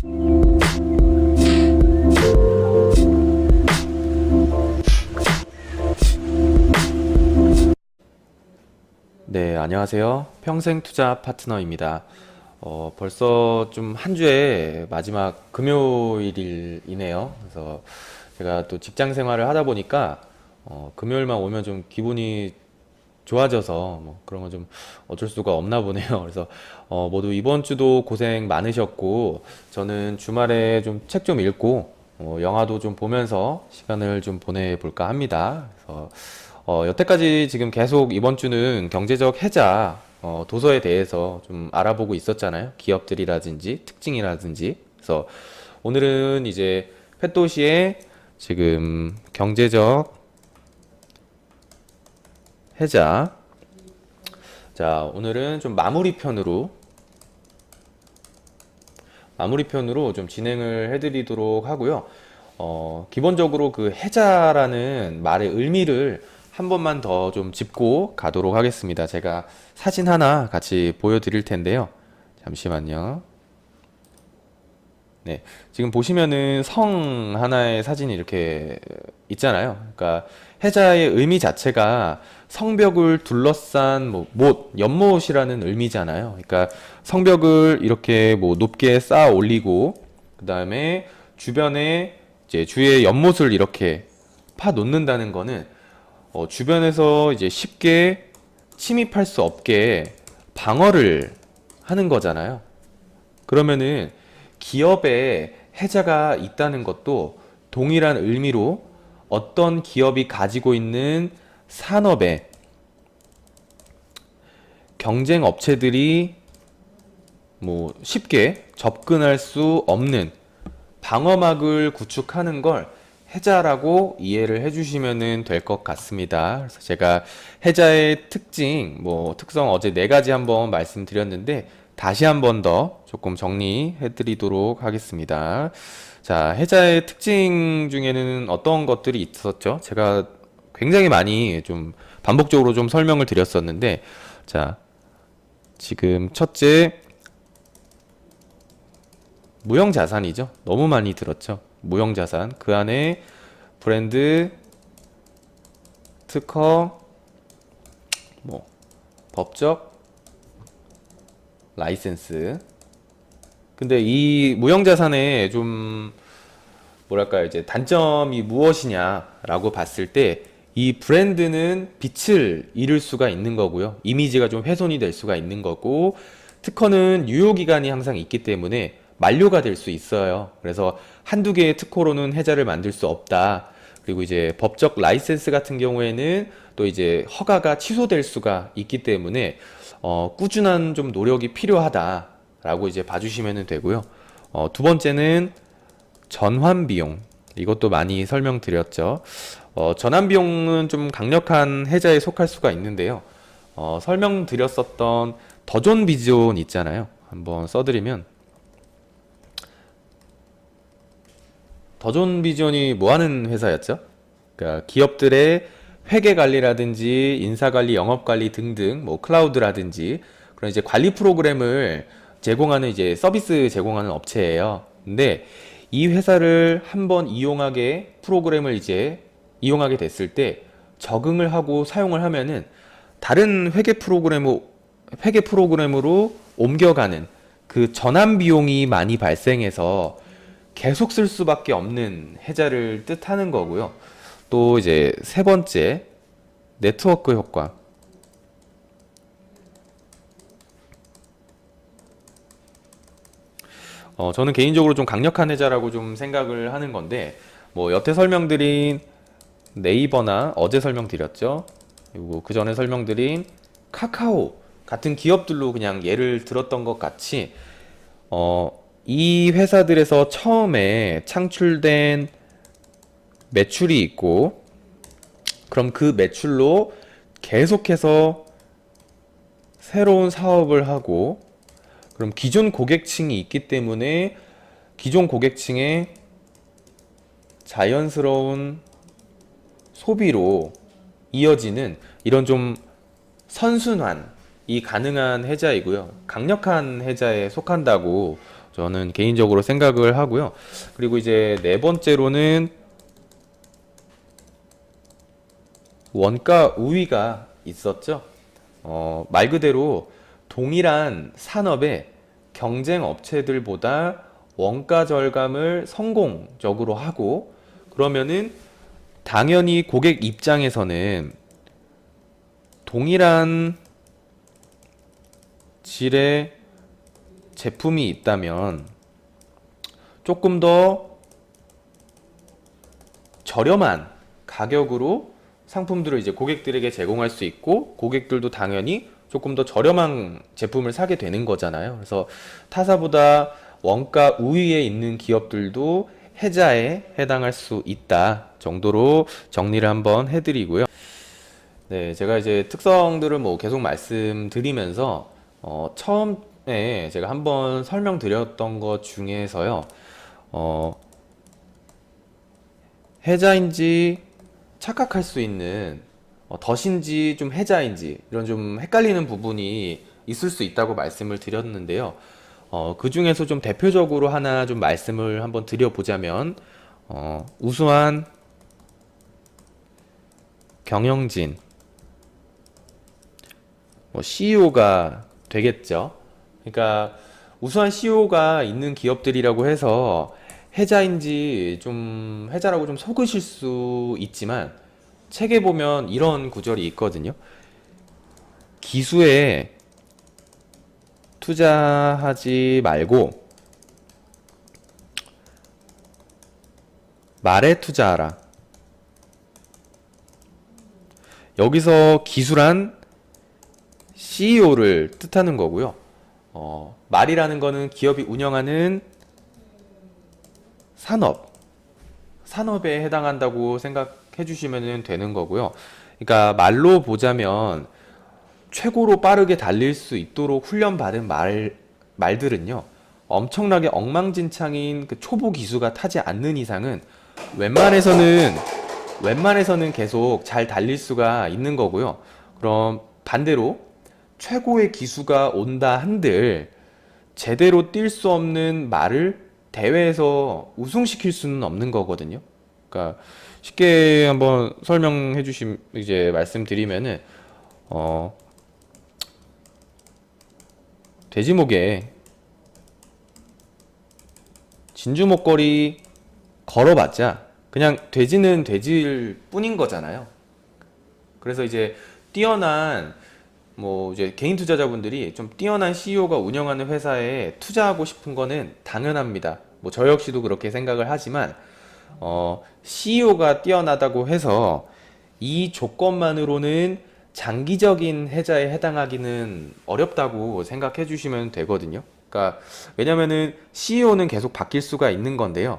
네, 안녕하세요. 평생투자 파트너입니다. 벌써 좀 한 주의 마지막 금요일이네요. 그래서 제가 또 직장 생활을 하다 보니까 금요일만 오면 좀 기분이 좋아져서 뭐 그런 건 좀 어쩔 수가 없나 보네요. 그래서 모두 이번 주도 고생 많으셨고 저는 주말에 좀 책 좀 읽고 영화도 좀 보면서 시간을 좀 보내볼까 합니다. 그래서 여태까지 지금 계속 이번 주는 경제적 해자 도서에 대해서 좀 알아보고 있었잖아요. 기업들이라든지 특징이라든지. 그래서 오늘은 이제 펫도시의 지금 경제적 해자. 자, 오늘은 좀 마무리 편으로 좀 진행을 해드리도록 하고요. 기본적으로 그 해자라는 말의 의미를 한 번만 더 좀 짚고 가도록 하겠습니다. 제가 사진 하나 같이 보여드릴 텐데요. 잠시만요. 네, 지금 보시면은 성 하나의 사진이 이렇게 있잖아요. 그러니까 해자의 의미 자체가 성벽을 둘러싼 뭐 연못이라는 의미잖아요. 그러니까 성벽을 이렇게 뭐 높게 쌓아 올리고 그 다음에 주변에 이제 주위에 연못을 이렇게 파 놓는다는 거는 주변에서 이제 쉽게 침입할 수 없게 방어를 하는 거잖아요. 그러면은 기업에 해자가 있다는 것도 동일한 의미로 어떤 기업이 가지고 있는 산업에 경쟁 업체들이 뭐 쉽게 접근할 수 없는 방어막을 구축하는 걸 해자라고 이해를 해주시면 될 것 같습니다. 그래서 제가 해자의 특징, 뭐 특성 어제 네 가지 한번 말씀드렸는데 다시 한 번 더 조금 정리해 드리도록 하겠습니다. 자, 해자의 특징 중에는 어떤 것들이 있었죠? 제가 굉장히 많이 좀 반복적으로 좀 설명을 드렸었는데, 자, 지금 첫째, 무형자산이죠. 너무 많이 들었죠. 무형자산. 그 안에 브랜드, 특허, 뭐, 법적, 라이센스. 근데 이 무형자산의 좀 뭐랄까 이제 단점이 무엇이냐라고 봤을 때 이 브랜드는 빛을 잃을 수가 있는 거고요. 이미지가 좀 훼손이 될 수가 있는 거고 특허는 유효기간이 항상 있기 때문에 만료가 될 수 있어요. 그래서 한두 개의 특허로는 해자를 만들 수 없다. 그리고 이제 법적 라이센스 같은 경우에는 또 이제 허가가 취소될 수가 있기 때문에 꾸준한 좀 노력이 필요하다라고 이제 봐주시면 되고요. 두 번째는 전환 비용. 이것도 많이 설명드렸죠. 전환 비용은 좀 강력한 해자에 속할 수가 있는데요. 설명드렸었던 더존 비존 있잖아요. 한번 써드리면 더존 비존이 뭐 하는 회사였죠? 그러니까 기업들의 회계 관리라든지 인사 관리, 영업 관리 등등 뭐 클라우드라든지 그런 이제 관리 프로그램을 제공하는 이제 서비스 제공하는 업체예요. 근데 이 회사를 한번 프로그램을 이제 이용하게 됐을 때 적응을 하고 사용을 하면은 다른 회계 프로그램으로 옮겨가는 그 전환 비용이 많이 발생해서 계속 쓸 수밖에 없는 해자를 뜻하는 거고요. 또 이제 세 번째, 네트워크 효과. 저는 개인적으로 좀 강력한 해자라고 좀 생각을 하는 건데, 뭐 여태 설명드린 네이버나 어제 설명드렸죠. 그리고 그 전에 설명드린 카카오 같은 기업들로 그냥 예를 들었던 것 같이, 이 회사들에서 처음에 창출된 매출이 있고, 그럼 그 매출로 계속해서 새로운 사업을 하고, 그럼 기존 고객층이 있기 때문에 기존 고객층의 자연스러운 소비로 이어지는 이런 좀 선순환이 가능한 해자이고요. 강력한 해자에 속한다고 저는 개인적으로 생각을 하고요. 그리고 이제 네 번째로는 원가 우위가 있었죠. 말 그대로 동일한 산업의 경쟁 업체들보다 원가 절감을 성공적으로 하고, 그러면은 당연히 고객 입장에서는 동일한 질의 제품이 있다면 조금 더 저렴한 가격으로 상품들을 이제 고객들에게 제공할 수 있고, 고객들도 당연히 조금 더 저렴한 제품을 사게 되는 거잖아요. 그래서 타사보다 원가 우위에 있는 기업들도 해자에 해당할 수 있다 정도로 정리를 한번 해드리고요. 네, 제가 이제 특성들을 뭐 계속 말씀드리면서 처음에 제가 한번 설명드렸던 것 중에서요, 어, 해자인지 착각할 수 있는, 덫인지 좀 해자인지 이런 좀 헷갈리는 부분이 있을 수 있다고 말씀을 드렸는데요. 그 중에서 좀 대표적으로 하나 좀 말씀을 한번 드려보자면, 우수한 경영진, 뭐 CEO가 되겠죠. 그러니까 우수한 CEO가 있는 기업들이라고 해서 해자인지 좀 해자라고 좀 속으실 수 있지만, 책에 보면 이런 구절이 있거든요. 기수에 투자하지 말고 말에 투자하라. 여기서 기수란 CEO를 뜻하는 거고요. 말이라는 거는 기업이 운영하는 산업에 해당한다고 생각해 주시면 되는 거고요. 그러니까 말로 보자면 최고로 빠르게 달릴 수 있도록 훈련받은 말들은요, 엄청나게 엉망진창인 그 초보 기수가 타지 않는 이상은 웬만해서는 계속 잘 달릴 수가 있는 거고요. 그럼 반대로 최고의 기수가 온다 한들 제대로 뛸 수 없는 말을 대회에서 우승시킬 수는 없는 거거든요. 그러니까 쉽게 한번 설명해 주심 이제 말씀드리면은, 돼지목에 진주 목걸이 걸어봤자 그냥 돼지는 돼지일 뿐인 거잖아요. 그래서 이제 뛰어난 뭐 이제 개인 투자자분들이 좀 뛰어난 CEO가 운영하는 회사에 투자하고 싶은 거는 당연합니다. 뭐 저 역시도 그렇게 생각을 하지만, CEO가 뛰어나다고 해서 이 조건만으로는 장기적인 해자에 해당하기는 어렵다고 생각해 주시면 되거든요. 그러니까 왜냐면은 CEO는 계속 바뀔 수가 있는 건데요.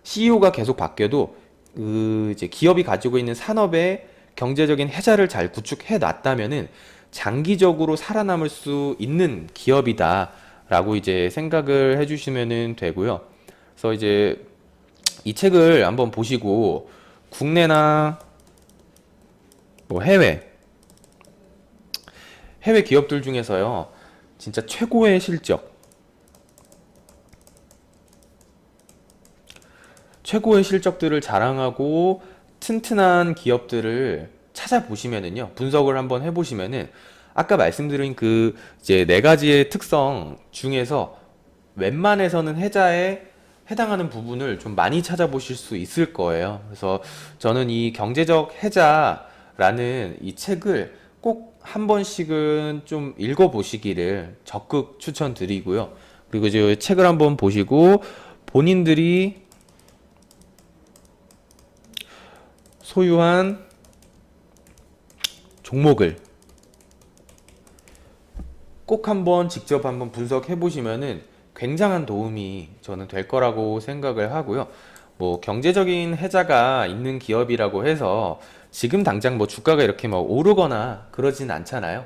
CEO가 계속 바뀌어도 그 이제 기업이 가지고 있는 산업의 경제적인 해자를 잘 구축해 놨다면은 장기적으로 살아남을 수 있는 기업이다라고 이제 생각을 해주시면 되고요. 그래서 이제 이 책을 한번 보시고 국내나 뭐 해외 기업들 중에서요, 진짜 최고의 실적들을 자랑하고 튼튼한 기업들을 찾아보시면은요, 분석을 한번 해보시면은 아까 말씀드린 그 이제 네 가지의 특성 중에서 웬만해서는 해자에 해당하는 부분을 좀 많이 찾아보실 수 있을 거예요. 그래서 저는 이 경제적 해자라는 이 책을 꼭 한 번씩은 좀 읽어보시기를 적극 추천드리고요. 그리고 이제 책을 한번 보시고 본인들이 소유한 종목을 꼭 한번 직접 한번 분석해 보시면은 굉장한 도움이 저는 될 거라고 생각을 하고요. 뭐 경제적인 해자가 있는 기업이라고 해서 지금 당장 뭐 주가가 이렇게 막 오르거나 그러진 않잖아요.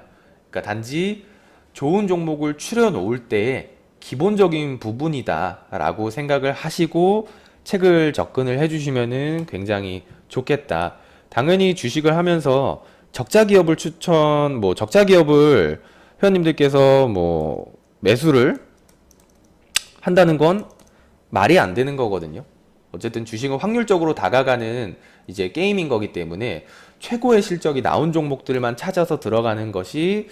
그러니까 단지 좋은 종목을 추려 놓을 때의 기본적인 부분이다라고 생각을 하시고 책을 접근을 해주시면은 굉장히 좋겠다. 당연히 주식을 하면서 적자 기업을 회원님들께서 뭐 매수를 한다는 건 말이 안 되는 거거든요. 어쨌든 주식은 확률적으로 다가가는 이제 게임인 거기 때문에 최고의 실적이 나온 종목들만 찾아서 들어가는 것이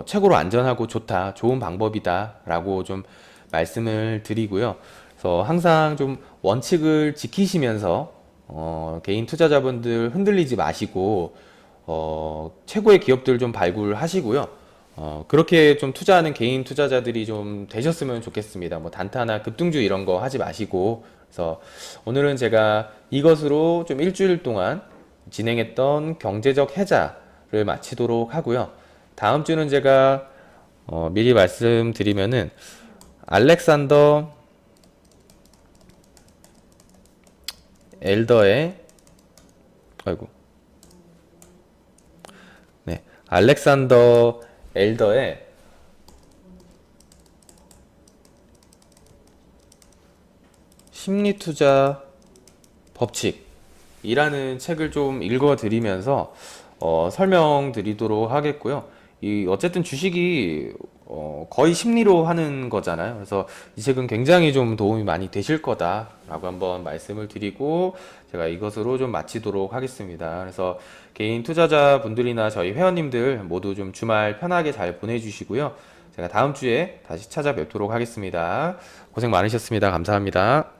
최고로 안전하고 좋다, 좋은 방법이다라고 좀 말씀을 드리고요. 그래서 항상 좀 원칙을 지키시면서 개인 투자자분들 흔들리지 마시고 최고의 기업들 좀 발굴하시고요. 그렇게 좀 투자하는 개인 투자자들이 좀 되셨으면 좋겠습니다. 뭐 단타나 급등주 이런 거 하지 마시고. 그래서 오늘은 제가 이것으로 좀 일주일 동안 진행했던 경제적 해자를 마치도록 하고요. 다음 주는 제가 미리 말씀드리면은 알렉산더 엘더의 아이고 네 알렉산더 엘더의 심리투자 법칙이라는 책을 좀 읽어드리면서 설명드리도록 하겠고요. 이 어쨌든 주식이 거의 심리로 하는 거잖아요. 그래서 이 책은 굉장히 좀 도움이 많이 되실 거다라고 한번 말씀을 드리고 제가 이것으로 좀 마치도록 하겠습니다. 그래서 개인 투자자 분들이나 저희 회원님들 모두 좀 주말 편하게 잘 보내주시고요. 제가 다음 주에 다시 찾아뵙도록 하겠습니다. 고생 많으셨습니다. 감사합니다.